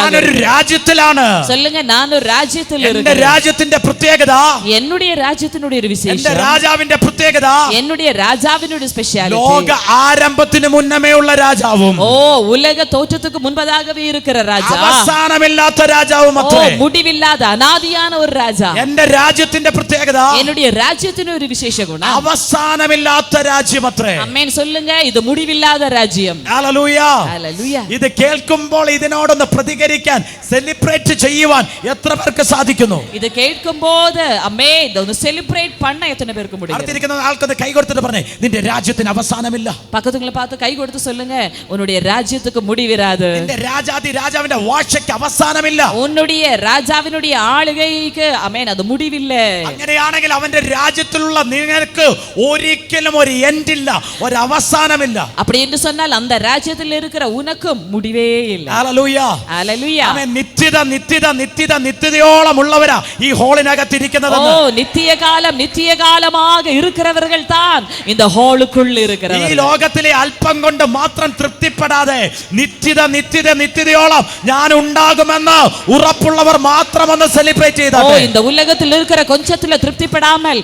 ഞാനൊരു രാജ്യത്തിലാണ്. சொல்லுங்க, நான் ஒரு ராஜ்யத்தில் എന്റെ இருக்கிறேன். രാജ്യത്തിന്റെ പ്രത്യേകത, என்னுடைய ராஜ்யத்தினுடைய ஒரு എന്റെ விசேஷம், രാജാവിന്റെ പ്രത്യേകത, என்னுடைய ராஜாவினுடைய ஸ்பெஷாலிட்டி, ലോക ആരംഭത്തിന് മുന്നമേ ഉള്ള രാജാവും ஓ உலக தோற்றத்துக்கு முன்பதாகவே இருக்கிற ராஜா, അവസാനമില്ലാത്ത രാജാവും ஓ അത്രേ. முடிவில்லாத അനാദിயான ஒரு ராஜா. എന്റെ രാജ്യത്തിന്റെ പ്രത്യേകത, என்னுடைய ராஜ்யத்தின் ஒரு விசேஷ குணம், അവസാനമില്ലാത്ത രാജ്യം അത്രേ. ആമേൻ. சொல்லுங்க, இது முடிவில்லாத ராஜ்யம். ഹല്ലേലൂയ. ഹല്ലേലൂയ. ഇത് കേൾക്കുമ്പോൾ ഇതിനോടൊന്ന് പ്രതികരിക്കാൻ, സെലിബ്രേറ്റ് ചെയ്യുവാൻ എത്ര പേർക്ക് സാധിക്കുന്നു? ഇത് കേൾക്കുമ്പോൾ ആമേൻ ഇതൊന്ന് സെലിബ്രേറ്റ് பண்ண എത്ര പേർക്ക് முடியும்? അടുത്തിരിക്കുന്ന ആൾക്കൊന്ന് കൈ കൊടുത്തിട്ട് പറഞ്ഞേ, നിന്റെ രാജ്യത്തിന് അവസാനമില്ല. பக்கத்துங்களை பார்த்து கை கொடுத்து சொல்லுங்க, உன்னுடைய ராஜ்யத்துக்கு முடிவிராது. നിന്റെ രാജാവിന്റെ വാഴ്ചയ്ക്ക് അവസാനമില്ല. உன்னுடைய ராஜாவினுடைய ஆளுகைக்கு ആമേൻ അത് முடிவில்லை. അങ്ങനെയാണെങ്കിൽ അവന്റെ രാജ്യത്തിലുള്ള നിങ്ങൾക്ക് ഒരിക്കലും ഒരു എൻഡില്ല, ഒരു അവസാനമില്ല. அப்படி என்று சொன்னால் அந்த ராஜ்யத்தில் இருக்கிற உனக்கும் முடிவே இல்லை. ഹല്ലേലൂയ. ഹല്ലേലൂയ. ആമേൻ. നിത്യതയോളം ഉള്ളവരാ ഈ ഹോളിനകത്ത് ഇരിക്കുന്നത്. ഓ നിത്യ കാലமாக இருக்கிறவர்கள் தான் இந்த ஹாலுக்குள்ள ഈ இருக்கிறவர்கள். ലോകത്തിലെ അല്പം കൊണ്ട് മാത്രം തൃപ്തിപ്പെടാതെ നിത്യതയോളം ഞാൻ ഉണ്ടാകുമെന്ന് ഉറപ്പുള്ളവർ മാത്രം ഒന്ന് സെലിബ്രേറ്റ് ஓ ചെയ്താട്ടെ. இந்த உலகத்தில் இருக்கிற கொஞ்சத்துல திருப்திப்படாமல்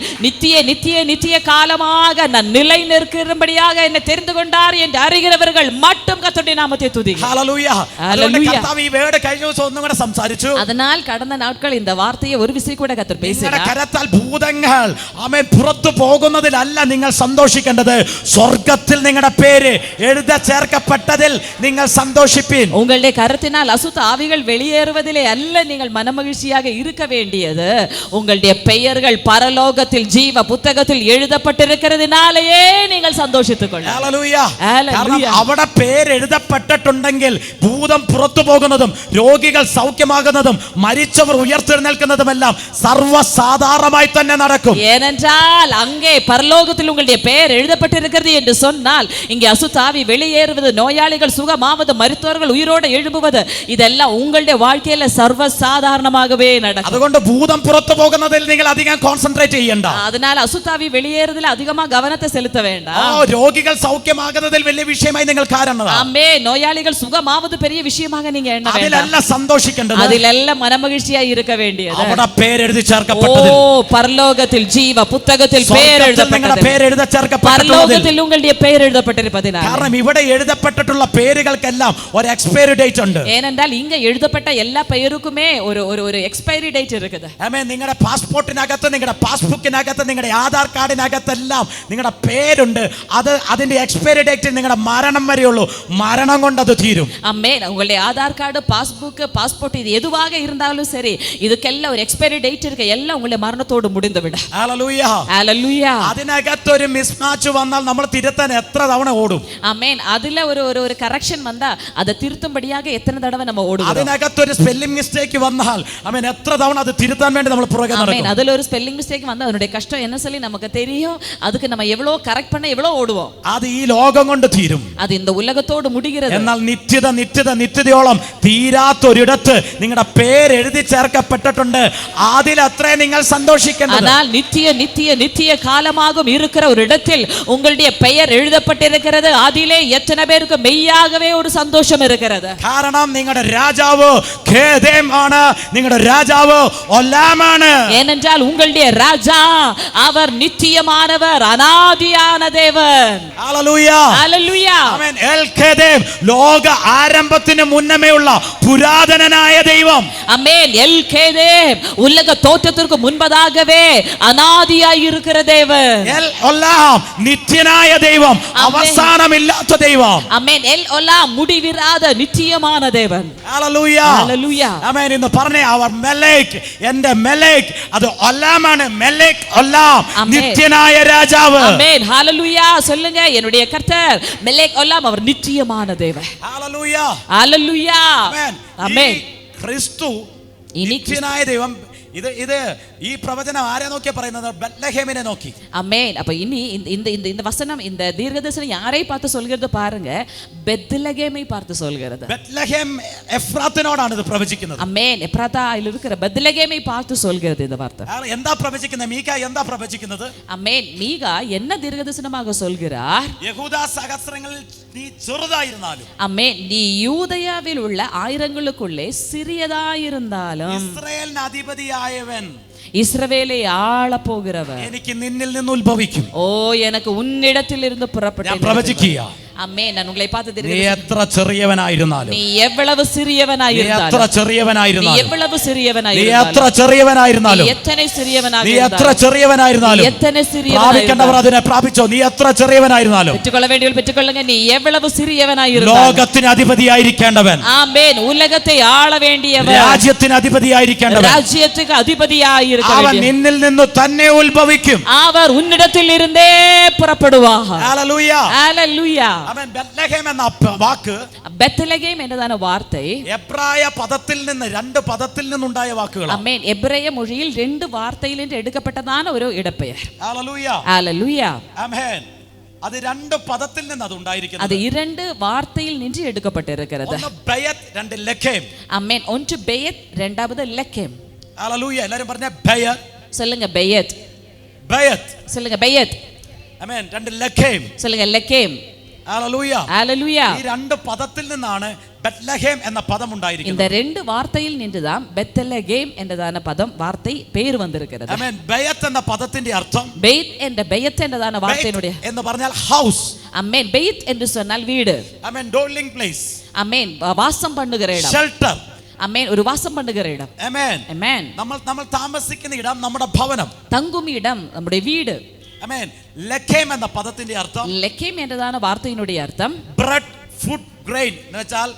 நித்திய காலமாக நான் நிலை நிற்கிறபடியாக என்னை தெரிந்து கொண்டார் என்று அறிகிறவர்கள் மட்டும் கர்த்தருடைய நாமத்தை துதிங்க. ഹല്ലേലൂയ. അതുകൊണ്ട് കർത്താവ് ഈ വേർഡ് കഴിഞ്ഞ ദിവസം ഒന്നും കൂടെ സംസാരിച്ചു. அதனால் கடந்த நாட்கள் இந்த வார்த்தையை ഒരു വിസി കൂടെ കർത്തർ നിങ്ങളുടെ பேசினார். കരത്താൽ ഭൂതങ്ങൾ ആമേൻ പുറത്തു പോകുന്നതിലല്ല നിങ്ങൾ സന്തോഷിക്കേണ്ടത്, സ്വർഗ്ഗത്തിൽ നിങ്ങളുടെ പേര് എഴുതി ചേർക്കപ്പെട്ടതിൽ നിങ്ങൾ സന്തോഷിപ്പീൻ. உங்களுடைய கரத்தினால் அசுத்த ஆவிகள் வெளியேறுவதிலே அல்ல நீங்கள் மனமகிழ்ச்சியாக இருக்க வேண்டியது, உங்களுடைய பெயர்கள் பரலோகத்தில் ஜீவ புத்தகத்தில் எழுதப்பட்டிருக்கிறதுனாலேயே நீங்கள் സന്തോഷിத்துக் കൊള്ളുക. ഹല്ലേലൂയ. ഹല്ലേലൂയ. കാരണം അവിടെ പേര് എഴുതപ്പെട്ടിട്ടുണ്ടെങ്കിൽ ഭൂതം പുറത്തു പോകുന്നതും രോഗികൾ സൗഖ്യമാകുന്നതും മരിച്ചവർ ഉയർത്തെഴുന്നേൽക്കുന്നതുമെല്ലാം സർവ്വസാധാരണമായി തന്നെ നടക്കും. ஏனென்றால் அங்கே பரலோகத்தில் உங்களுடைய பெயர் எழுதப்பட்டிருக்கிறது என்று சொன்னால் இங்கே அசுத்தாவி வெளியேறுவது, நோயாளிகள் சுகமாவது, மரித்தவர்கள் உயிரோடு எழும்புவது, இதெல்லாம் உங்களுடைய வாழ்க்கையில സർവ്വസാധാരണമാகவே നടക്കും. അതുകൊണ്ട് ഭൂതം പുറത്തു പോകുന്നതിൽ നിങ്ങൾ അധികം കോൺസെൻട്രേറ്റ് ചെയ്യണ്ട. அதனால அசுத்தாவி வெளியேறுவதில் அதிகமா கவனத்தை செலுத்த வேண்டாம். രോഗികൾ സൗഖ്യമാകുന്നതിൽ വലിയ വിഷയമായി നിങ്ങൾ കാണുന്നത്. ஆமென். நோயாளிகள் சுகமாவது பெரிய விஷயமாக நீங்க எண்ண வேண்டாம். അതിലല്ല സന്തോഷിക്കേണ്ടത്, அதிலெல்லாம் மனமகிழ்ச்சியாய் இருக்க வேண்டியது. അവിടെ പേരെഴുതി ചേർക്കപ്പെട്ടതിൽ, ஓ பரலோகத்தில் ஜீவ புத்தகத்தில் பெயர் எழுதப்பட்டது, പേര് എഴുതി ചേർക്കപ്പെട്ടതിൽ. பரலோகத்தில் உங்களுடைய பெயர் எழுதப்பட்டிருப்பதினால். കാരണം ഇവിടെ എഴുതപ്പെട്ടിട്ടുള്ള പേരുകൾക്കെല്ലാം ഒരു എക്സ്പയറി ഡേറ്റ് ഉണ്ട്. ஏனென்றால் இங்க எழுதப்பட்ட எல்லா பெயருக்குமே ஒரு ஒரு ஒரு எக்ஸ்பைரி டேட் இருக்குது. ആമേൻ. നിങ്ങളുടെ പാസ്പോർട്ടിനകത്ത്, നിങ്ങളുടെ പാസ്ബുക്കിനകത്ത്, നിങ്ങളുടെ ആധാർ കാർഡിനകത്തെല്ലാം നിങ്ങളുടെ പേരുണ്ട്. അതിന്റെ എക്സ്പയറി ഡേറ്റ് നിങ്ങളുടെ മരണം വരെയുള്ളൂ. മരണം കൊണ്ട് അത് തീരും. ஆமென். உங்களுடைய ஆதார் கார்டு, பாஸ்புக், பாஸ்போர்ட் இது எதுவாக இருந்தாலும் சரி, இதுக்கெல்லாம் ஒரு எக்ஸ்பைரி டேட் இருக்கு. எல்லாம் உங்களுடைய மரணத்தோடு முடிந்து விடும். ഹല്ലേലൂയ. ஹல்லேலூய. അതിനകത്ത് ഒരു മിസ്മാച്ച് വന്നാൽ നമ്മൾ തിരുത്താൻ എത്ര തവണ ഓടും? ஆமென். அதுல ஒரு ஒரு ஒரு கரெக்ஷன் வந்தா அதை திருத்தும்படியாக எத்தனை தடவை நம்ம ஓடுவோம்? അതിനകത്ത് ഒരു സ്പെല്ലിംഗ് മിസ്റ്റേക്ക് വന്നാൽ ആമേൻ എത്ര തവണ അത് തിരുത്താൻ വേണ്ടി നമ്മൾ പുറകെ നടക്കും? ஆமென். அதுல ஒரு ஸ்பெல்லிங் மிஸ்டேக் வந்தா அதனுடைய கஷ்டம் என்ன சொல்லி நமக்கு தெரியும். அதுக்கு நம்ம எவ்வளவு கரெக்ட் பண்ண எவ்வளவு ஓடுவோம். അത് ഈ ലോകം കൊണ്ട് തീരും. அது இந்த உலகத்தோடு முடிகிறது. എന്നാൽ നിത്യതയോളം തീരാത്തൊരിടത്ത് നിങ്ങളുടെ പേര് എഴുതി ചേർക്കപ്പെട്ടിട്ടുണ്ട്. അതിലത്രേ നിങ്ങൾ സന്തോഷിക്കേണ്ടത്. ஆனால் நித்திய காலமாகவும் இருக்கிற ஒரு இடத்தில் உங்களுடைய பெயர் எழுதப்பட்டிருக்கிறது. அதிலே எத்தனை பேருக்கு மெய்யாகவே ஒரு சந்தோஷம் இருக்கிறது. കാരണം നിങ്ങളുടെ രാജാവ് ഖേദേം ആണ്, നിങ്ങളുടെ രാജാവ് ഒലാമാണ്. ஏனென்றால் உங்களுடைய ராஜா அவர் நித்தியமானவர், அநாதியான தேவன். ഹല്ലേലൂയ. ഹല്ലേലൂയ. ആമേൻ. എൽ ഖേദേം, ലോക ആരംഭത്തിന് മുന്നമേ ഉള്ള പുരാതനനായ ദൈവം. ஆமென். எல் கேதேம், உலக தோற்றத்திற்கு முன்பதாகவே அநாதியாய் இருக்கிற தேவன். എൽ ഒലാം, നിത്യനായ ദൈവം, അവസാനമില്ലാത്ത ദൈവം. ஆமென். எல் ஒலாம், முடிவிராத நித்தியமான தேவன். ഹല്ലേലൂയ. ഹല്ലേലൂയ. ആമേൻ. ഇന്ന് പറഞ്ഞേ, അവർ മെലേക്ക്, എന്റെ മെലേക്ക് അത് ഒലാമാണ്. മെലേക്ക് ഒലാം, നിത്യനായ രാജാവ്. ஆமென். ஹல்லேலூயா. சொல்லுங்க, என்னுடைய கர்த்தர் மெலேக் ஒலாம், அவர் நித்தியமான தேவன். ഹല്ലേലൂയ. ஹல்லேலூயா. ആമേൻ. ஆமென். ഈ ക്രിസ്തു ഇനി നിത്യനായ ദൈവം ഇത് ഈ പ്രവചനം ആരെ നോക്കിയാ പറയുന്നത്? ബത്ലഹേമിനെ നോക്കി. அமேன். அப்ப இனி இந்த வசனம் இந்த தீர்க்கதரிசனம் யாரை பார்த்து சொல்கிறது பாருங்க, பெத்லகேமை பார்த்து சொல்கிறது. ബത്ലഹേം എഫ്രാത്തിനോടാണ് ഇത് പ്രവചിക്കുന്നത്. அமேன். எப்ராத்தாயில் இருக்கிற பெத்லகேமை பார்த்து சொல்கிறது இந்த வார்த்தை. എന്താ പ്രവചിക്കുന്നത്? മീക എന്താ പ്രവചിക്കുന്നത്? அமேன். மீகா என்ன தீர்க்கதரிசனமாக சொல்கிறார்? യഹൂദാ സഹസ്രങ്ങളിൽ നീ ചെറുതായിരുന്നാലും, அமேன், நீ யூதயாவில் உள்ள ஆயிரங்களுக்குள்ளே சிறியதாயிருந்தாலும் ഇസ്രായേലിന് അധിപതിയായവൻ, இஸ்ரவேலை ஆள போகிறவர் എനിക്ക് നിന്നിൽ നിന്ന് ഉത്ഭവിക്കും. ஓ எனக்கு உன்னிடத்திலிருந்து ഞാൻ புறப்பட்டேன். പ്രവചിക്കുക, அமேன். நான் உங்களை பார்த்து നീ എത്ര ചെറിയവനായിരുന്നാലും, நீ എவ்வளவு നീ சிறியவனாயிருந்தாலும், എത്ര நீ ചെറിയവനായിരുന്നാലും, எவ்வளவு നീ சிறியவனாயிருந்தாலும், എത്ര ചെറിയവനായിരുന്നാലും, நீ எத்தனை നീ சிறியவனாயிருந்தாலும், എത്ര ചെറിയവനായിരുന്നാലും, எத்தனை പ്രാപിക്കേണ്ടവർ சிறியவனாயிருந்தாலும், അതിനെ പ്രാപിച്ചോ. നീ എത്ര ചെറിയവനായിരുന്നാലും பெற்றுக்கொள்ள வேண்டியவர்கள் பெற்றுக்கொள்ளுங்க. நீ எவ்வளவு சிறியவனாயிருந்தாலும், ലോകത്തിന് അധിപതിയായിരിക്കേണ്ടവൻ, ஆமென், உலகத்தை ஆள வேண்டியவர், രാജ്യത്തിന് അധിപതിയായിരിക്കേണ്ടവൻ, ராஜ்யத்துக்கு அதிபதியாயிருக்க അവൻ வேண்டியவர், നിന്നിൽ നിന്ന് തന്നെ ഉത്ഭവിക്കും. அவர் உன்னிடத்தில் இருந்தே புறப்படுவார். ഹല്ലേലൂയ. ஹalleluya. അവൻ ബത്ലഹേം എന്ന വാക്ക് பெத்லகேம் എന്നതാണ് വാർத்தை. എബ്രായ പദത്തിൽ നിന്ന്, രണ്ട് പദത്തിൽ നിന്നുണ്ടായ വാക്കുകളാണ്. ആമേൻ. എബ്രായ മൊഴിയിൽ രണ്ട് വാർത്തയിൽ നിന്ന് എടുക്കപ്പെട്ടതാണ് ഒരു ഇടപ്പെയർ. ഹല്ലേലൂയ. ഹല്ലേലൂയ. ആമേൻ. അത് രണ്ട് പദത്തിൽ നിന്ന് അത് ഉണ്ടായിരിക്കുന്നത്. അത് இரண்டு വാർത്തയിൽ നിന്ന് എടുക്കപ്പെട്ടിരിക്കുന്നത്. ഒന്ന് ബയത്ത്, രണ്ട് ലഖേം. ആമേൻ. ഒന്ന് ബയത്ത്, രണ്ടാമത് ലഖേം. ഹല്ലേലൂയ. എല്ലാവരും പറഞ്ഞ ബയത്ത്. சொல்லுங்க ബയത്ത്. ബയത്ത്. சொல்லுங்க ബയത്ത്. ആമേൻ. രണ്ട് ലഖേം. சொல்லுங்க ലഖേം. ഹല്ലേലൂയ. ഹല്ലേലൂയ. ഈ രണ്ട് പദത്തിൽ നിന്നാണ് ബത്ലഹേം എന്ന പദം ഉണ്ടായിരിക്കുന്നത്. இந்த ரெண்டு வார்த்தையில் நின்றுதான் பெத்லகேம் என்றதான பதம் வார்த்தை பேர் வந்திருக்கிறது. ആമേൻ. ബയത്ത് എന്ന പദത്തിന്റെ അർത്ഥം, பெய்த் என்ற பெயத் என்றதான வார்த்தையினுடைய എന്ന് പറഞ്ഞാൽ ഹൗസ്. ആമേൻ. பெய்த் என்று சொன்னால் வீடு. ആമേൻ. ഡോർലിംഗ് പ്ലേസ്. ആമേൻ. വാസം பண்ணுகிற ഇടം. ഷെൽട്ടർ. ആമേൻ. ഒരു വാസം பண்ணுகிற ഇടം. ആമേൻ. ആമേൻ. നമ്മൾ താമസിക്കുന്ന ഇടം നമ്മുടെ ഭവനം. തങ്കും ഇടം നമ്മുടെ വീട്. ആമേൻ. ലഖേം എന്ന പദത്തിന്റെ അർത്ഥം, ലഖേം എന്നതാണ് വാർത്തയിനുடைய അർത്ഥം. ബ്രെഡ്, ഫുഡ്, ഗ്രെയിൻ എന്ന് വെച്ചാൽ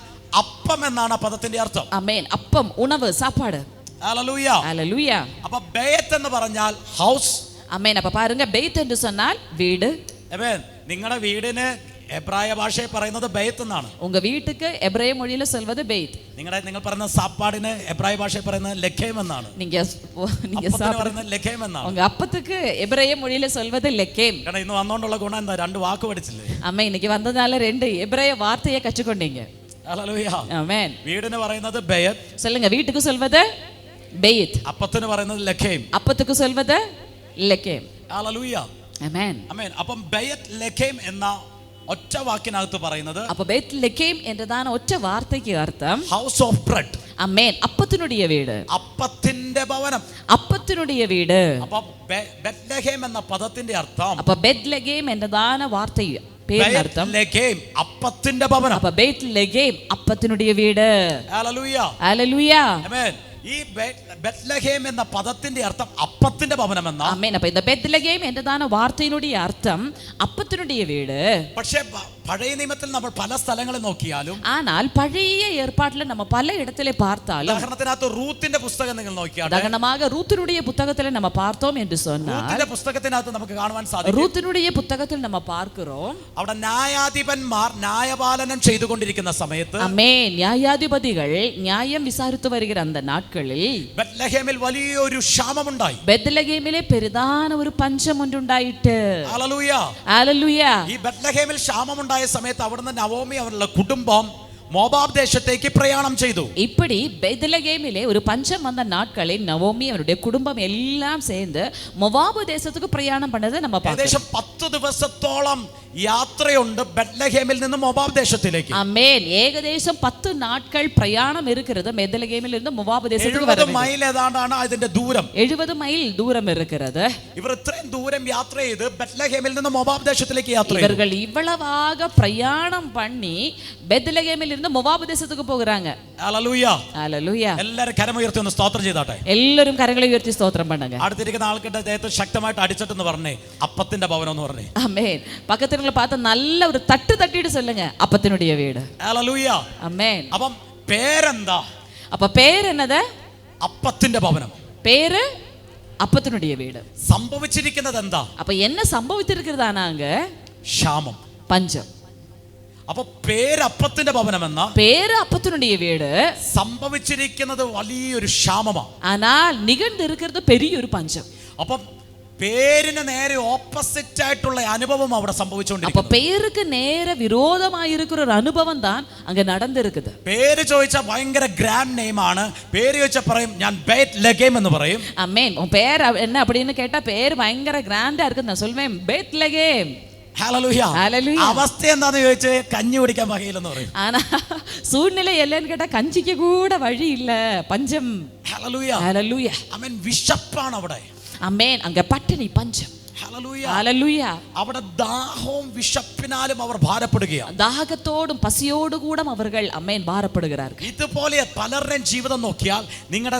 അപ്പം എന്നാണ് ആ പദത്തിന്റെ അർത്ഥം. ആമേൻ. അപ്പം, ഉണവ്, സാപ്പാട്. ഹല്ലേലൂയ. ഹല്ലേലൂയ. അപ്പൊ ബയത്ത് എന്ന് പറഞ്ഞാൽ ഹൗസ്. ആമേൻ. അപ്പൊ പാരുங்க, ബെയ്ത്ത് എന്ന് சொன்னால் വീട്. ആമേൻ. നിങ്ങളുടെ വീടിന് എബ്രായ ഭാഷയിൽ പറയുന്നത് ബയത്ത് എന്നാണ്. ഉങ്ക വീട്ടുക്ക് എബ്രായ മൊഴിയിൽ சொல்வது ബെയ്ത്ത്. നിങ്ങൾ പറയുന്ന സാപ്പാടിന് എബ്രായ ഭാഷയിൽ പറയുന്നത് ലഖേം എന്നാണ്. நீங்க പറയുന്നത് ലഖേം എന്നാണ്. உங்க அப்பத்துக்கு എബ്രായ മൊഴിയിൽ சொல்வது ലഖേം. കാരണം ഇന്ന് വന്നോണ്ടുള്ള ഗുണം എന്താ? രണ്ട് വാക്ക് പഠിച്ചില്ലേ? ஆமென். இன்னைக்கு வந்ததால ரெண்டு எபிரேய வார்த்தையை கற்றுக்கொண்டீங்க. ഹല്ലേലൂയ. ஆமென். വീടിന് പറയുന്നത് ബയത്ത്. சொல்லுங்க, வீட்டுக்கு சொல்வது ബെയ്ത്ത്. അപ്പത്തിന് പറയുന്നത് ലഖേം. அப்பத்துக்கு சொல்வது ലഖേം. ഹല്ലേലൂയ. ആമേൻ. ആമേൻ. അപ്പം ബയത്ത് ലഖേം എന്ന ഒറ്റ വാക്കിനകത്ത് പറയുന്നത്, அப்ப பெத் லெகேம் என்றதான ഒറ്റ വാർത്തയ്ക്ക് അർത്ഥം ഹൗസ് ഓഫ് ബ്രെഡ്. ആമേൻ. അപ്പത്തിനുடைய വീട്. അപ്പത്തിന്റെ ഭവനം. അപ്പത്തിനുடைய വീട്. അപ്പൊ ബത്ലഹേം എന്ന പദത്തിന്റെ അർത്ഥം, அப்ப பெத்லகேம் என்றதான வார்த்தை പേരിനർത്ഥം ബത്ലഹേം അപ്പത്തിന്റെ ഭവനം. அப்ப பெத்லகேம் അപ്പത്തിനുடைய വീട്. ഹല്ലേലൂയ. ഹല്ലേലൂയ. ആമേൻ. ഈ ബത്ലഹേം എന്ന പദത്തിന്റെ അർത്ഥം അപ്പത്തിന്റെ ഭവനം എന്നാ. ആമേൻ. அப்ப இந்த பெத்லகேம் என்றதான വാർത്തയിനുடைய അർത്ഥം അപ്പത്തിനുடைய വീട്. പക്ഷേ പഴയ നിയമത്തിൽ നമ്മൾ പല സ്ഥലങ്ങളിൽ നോക്കിയാലും, ஆனால் பழைய ஏற்பாட்டில் நம்ம பல இடத்திலே பார்த்தாலும், ഉദാഹരണത്തിനകത്ത് റൂത്തിന്റെ പുസ്തകം നിങ്ങൾ നോക്കിയാൽ, உதாரணமாக ரூத்தினுடைய புத்தகத்தில் நம்ம பார்த்தோம் என்று சொன்னால், റൂത്തിന്റെ പുസ്തകത്തിനകത്ത് നമുക്ക് കാണുവാൻ സാധിക്കും, ரூத்தினுடைய புத்தகத்தில் நம்ம பார்க்கிறோம், അവിടെ ന്യായാധിപന്മാർ ന്യായപാലനം ചെയ്തുകൊണ്ടിരിക്കുന്ന സമയത്ത്, ആമേൻ, ന്യായാധിപതികൾ ന്യായം വിസാരിച്ചു വരുகிற அந்த നാட்களிൽ ബത്ലഹേമിൽ വലിയൊരു ക്ഷാമമുണ്ടായി. ബെത്ലഹേമിലെ പെരുതാന ഒരു പഞ്ചം ഉണ്ടായിട്ട്. ഹല്ലേലൂയ. ഹല്ലേലൂയ. ഈ ബത്ലഹേമിൽ ക്ഷാമമുണ്ടായ സമയത്ത് അവിടുന്ന് നവോമി അവരുടെ കുടുംബം മോവാബ് ദേശത്തേക്ക് പ്രയാണം ചെയ്തു. இப்படி பெத்லகேமிலே ஒரு பஞ்சம் வந்த நாட்களில் நவோமி அவருடைய குடும்பம் எல்லாம் சேர்ந்து மோவாபு தேசத்துக்கு பிரயாணம் பண்ணதை நம்ம பார்க்கிறோம். ഏകദേശം 10 ദിവസത്തോളം യാത്രയുണ്ട് ബത്ലഹേമിൽ നിന്ന് മോവാബ് ദേശത്തിലേക്ക്. ആമേൻ. ഏകദേശം 10 നാட்கள் പ്രയാണം இருக்கிறது பெத்லகேமில் இருந்து மோவாபு தேசத்துக்கு வர 70 മൈൽ ഏതാണ്ടാണ് അതിന്റെ ദൂരം. 70 മൈൽ ദൂരം இருக்கிறது. ഇവർ ഇത്രയും ദൂരം യാത്ര ചെയ്ത് ബത്ലഹേമിൽ നിന്ന് മോവാബ് ദേശത്തിലേക്ക് യാത്ര ചെയ്തു. இவர்கள் இவ்வளவாக பிரயாணம் பண்ணி பெத்லகேமில் இருந்து மோவாபு தேசத்துக்கு போகிறாங்க. ഹല്ലേലൂയ. ഹല്ലേലൂയ. എല്ലാവരും കരമുയർത്തി ഒന്ന് സ്തോത്രം ചെയ്താട്ടെ. എല്ലാവരും കരങ്ങളെ ഉയർത്തി സ്തോത്രം பண்ணுங்க. അടുത്തിരിക്കുന്ന ആൾക്കിന്റെ ദേഹത്ത് ശക്തമായിട്ട് അടിച്ചിട്ടെന്ന് പറഞ്ഞേ, അപ്പത്തിന്റെ ഭവനം എന്ന് പറഞ്ഞേ. ആമേൻ. പക്കത്തിൽ பார்த்து நல்ல ஒரு தட்டு தட்டிட்டு சொல்லுங்க, அப்பத்தினுடைய வீடு. ഹല്ലേലൂയ. ആമേൻ. അപ്പം പേരെന്താ? அப்ப பேர் என்னது? അപ്പത്തിന്റെ ഭവനം. பேரு அப்பத்தினுடைய வீடு. സംഭവിച്ചിരിക്കുന്നത് എന്താ? அப்ப என்ன சம்பவித்திருக்கிறதானாங்க? ക്ഷാമം. பஞ்சம். അപ്പൊ പേര് അപ്പത്തിന്റെ ഭവനമെന്ന പേര് അപ്പത്തിനുடைய വീട് സംഭവിച്ചിരിക്കുന്നത് വലിയൊരു ക്ഷാമമാണ്. ஆனால் நிகழ்ந்து இருக்கிறது பெரிய ஒரு பஞ்சம். അപ്പം പേരിന് നേരെ ഓപ്പോസിറ്റ് ആയിട്ടുള്ള അനുഭവം അവിടെ அப்ப സംഭവിച്ചുകൊണ്ടിരിക്കുന്നു. பெயருக்கு நேர விரோதமா இருக்கிற ஒரு அனுபவம் தான் அங்க நடந்திருக்குது. പേര് ചോദിച്ചാൽ ഭയങ്കര ഗ്രാൻഡ് നെയിം ആണ്. പേര് ചോദിച്ചാൽ പറയും ഞാൻ ബേത്ലഹേം എന്ന് പറയും. அமேன். உன் பேர் என்ன அப்படின்னு கேட்டா பேர் பயங்கர கிராண்டா இருக்கு நான் சொல்வேன் பெத்லகேம். ഹല്ലേലൂയ. Hallelujah. അവസ്ഥ എന്താന്ന് ചോദിച്ചാൽ കഞ്ഞി കുടിക്കാൻ വകയില്ലെന്ന് പറയും. ஆனா சூழ்நிலை இல்லைன்னு கேட்டா கஞ்சிக்கு கூட வழி இல்ல, பஞ்சம். ഹല്ലേലൂയ. ஹalleluya. ആമേൻ. വിശപ്പാണ് അവിടെ. அமேன். அங்க பட்டினி பஞ்சம். ഹല്ലേലൂയ. ஹalleluya. അവിടെ ദാഹവും വിശപ്പിനാലും അവർ ഭാരപ്പെടുകയാണ്. தாகத்தோடும் പസിയോടും കൂടെ അവர்கள் അമേൻ ഭാരപ്പെടുகிறார்கள். ഇതുപോലെ പലരുടെയും ജീവിതം നോക്കിയാൽ നിങ്ങളുടെ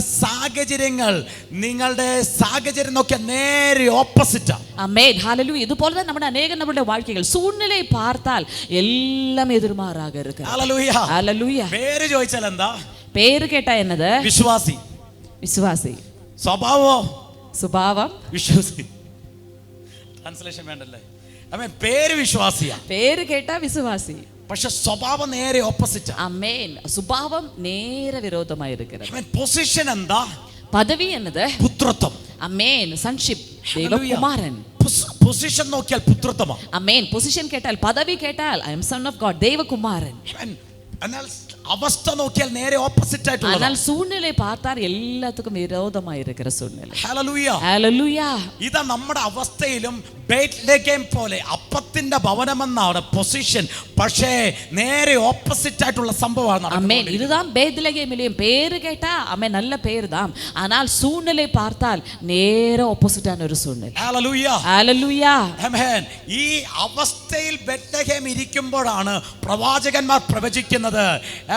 സാഹചര്യം നോക്കിയാൽ നേരെ ഓപ്പോസിറ്റാ. അമേൻ. ഹല്ലേലൂയ. ഇതുപോലെ തന്നെ നമ്മുടെ வாழ்க்கைகள் സൂழ்நிலை பார்த்தால் எல்லாம் எதிர்மாறாக இருக்கு. ഹല്ലേലൂയ. ഹല്ലേലൂയ. പേര് ചോദിച്ചാൽ എന്താ? പേര് കേട്ടാ എന്നത് വിശ്വാസി. വിശ്വാസി. സ്വഭാവോ സ്വഭാവം വിശ്വാസി. ട്രാൻസ്ലേഷൻ വേണ്ടല്ലേ? ആമേൻ. പേര് വിശ്വാസിയാ, പേര് കേട്ടാ വിശ്വാസി, പക്ഷെ സ്വഭാവം നേരെ ഓപ്പോസിറ്റാ. അമേൻ. സ്വഭാവം നേരെ വിരോധമായിരിക്കുന്നത്. ആമേൻ. പൊസിഷൻ എന്താ? പദവി എന്നത് പുത്രത്വം. അമേൻ. സൺഷിപ്പ്, ദൈവകുമാരൻ. പൊസിഷൻ നോക്കിയാൽ പുത്രത്വമാണ്. അമേൻ. പൊസിഷൻ കേട്ടാൽ, പദവി കേട്ടാൽ I am son of God, ദൈവകുമാരൻ. എന്നാൽ അവസ്ഥ നോക്കിയാൽ നേരെ ഓപ്പോസിറ്റ് ആയിട്ടുള്ള. ஆனால் சூழ்நிலை பார்த்தால் எல்லாத்துக்கும் விரோதமா இருக்கிற சூழ்நிலை. ഹല്ലേലൂയ. ഹല്ലേലൂയ. ഇതാ നമ്മുടെ അവസ്ഥയിലും ബേത്ലഹേം പോലെ അപ്പത്തിന്റെ ഭവനമെന്നാണ് പൊസിഷൻ, പക്ഷേ നേരെ ഓപ്പോസിറ്റ് ആയിട്ടുള്ള സംഭവമാണ് അമേൻ. നടക്കുന്നത്. இதுதான் பேத்லகேமிலேயும் பேரு கேட்டா அமேன் நல்ல பேர் தான், ஆனால் சூழ்நிலை பார்த்தால் நேர ஆப்போசிட்டான ஒரு சூழ்நிலை. ഹല്ലേലൂയ. ഹല്ലേലൂയ. ആമേൻ. ഈ അവസ്ഥയിൽ ബേത്ലഹേം ഇരിക്കുമ്പോഴാണ് പ്രവാചകന്മാർ പ്രവചിക്കുന്നത്,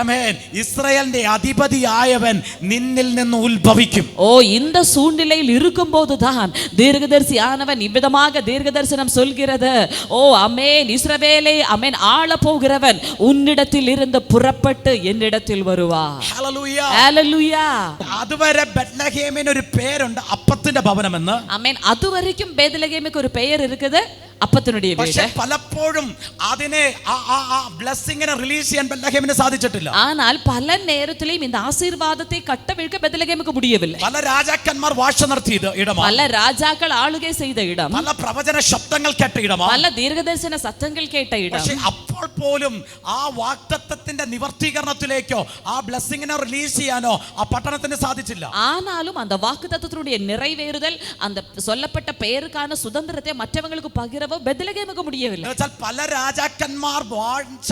ആമേൻ, ഇസ്രായേലിന്റെ അധിപതിയായവൻ നിന്നിൽ നിന്ന് ഉത്ഭവിക്കും. ஓ, இந்த சூழ்நிலையில் இருக்கும்போதுதான் தீர்க்கதரிசி ஆனவன் இவ்விதமாக தீர்க்கதரிசனம் சொல்கிறது. ஓ அமேன், இஸ்ரவேலை அமேன் ஆள போகிறவன் உன்னிடத்தில் இருந்து புறப்பட்டு என்னிடத்தில் வருவார். ഹല്ലേലൂയ. ഹല്ലേലൂയ. അതുവരെ ബേത്ലഹേമിന് ഒരു പേരുണ്ട്, അപ്പത്തിന്റെ ഭവനമെന്ന്. അമേൻ. അതുവரைக்கும் பேத்லகேமுக்கு ஒரு பெயர் இருக்குது, അപ്പത്തിനുடைய വീട്. പക്ഷേ പലപ്പോഴും അതിനെ ആ ബ്ലെസ്സിങ്ങിനെ റിലീസ് ചെയ്യാൻ ബേത്ലഹേമിന് സാധിച്ചിട്ടില്ല. ஆனால் പല நேரத்திலும் இந்த ஆசீர்வாதத்தை கட்டவிழ்க்க பெத்லகேமுக்கு முடியவில்லை. പല രാജാക്കന്മാർ വാഴ്ച നടത്തിയ ഇടമാണ്. பல ராஜாக்கள் ஆளுகை செய்த இடம், പല പ്രവചന ശബ്ദങ്ങൾ കേട്ട ഇടമാണ്. பல தீர்க்கதரிசன சத்தங்கள் கேட்ட இடம். പക്ഷേ അപ്പോൾ പോലും ആ വാഗ്ദത്തത്തിന്റെ നിവർത്തീകരണത്തിലേക്കോ ആ ബ്ലെസ്സിങ്ങിനെ റിലീസ് ചെയ്യാനോ ആ പട്ടണത്തിന് സാധിച്ചില്ല. ஆனாலும் அந்த வாக்குத்தத்தத்தினுடைய நிறைவேறுதல், அந்த சொல்லப்பட்ட பெயருக்கான சுதந்திரத்தை மற்றவங்களுக்கு பகிரவோ பெத்லகேமுக்கு முடியவில்லை. പല രാജാക്കന്മാർ വാഴ്ച